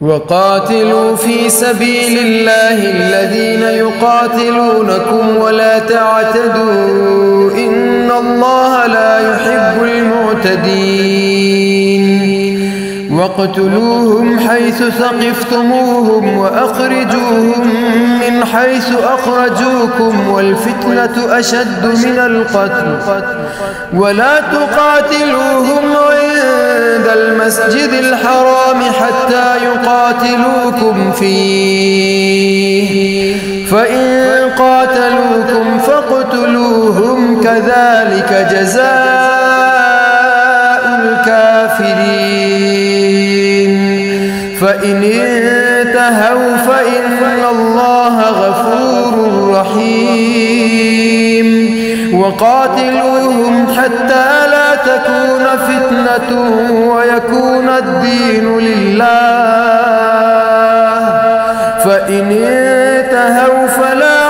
وقاتلوا في سبيل الله الذين يقاتلونكم ولا تعتدوا إن الله لا يحب المعتدين واقتلوهم حيث ثقفتموهم وأخرجوهم من حيث أخرجوكم والفتنة أشد من القتل ولا تقاتلوهم عند المسجد الحرام حتى يقاتلوكم فيه فإن قاتلوكم فاقتلوهم كذلك جزاء الكافرين فإن انتهوا فإن الله غفور رحيم وقاتلوهم حتى لا تكون فتنة ويكون الدين لله فإن انتهوا فلا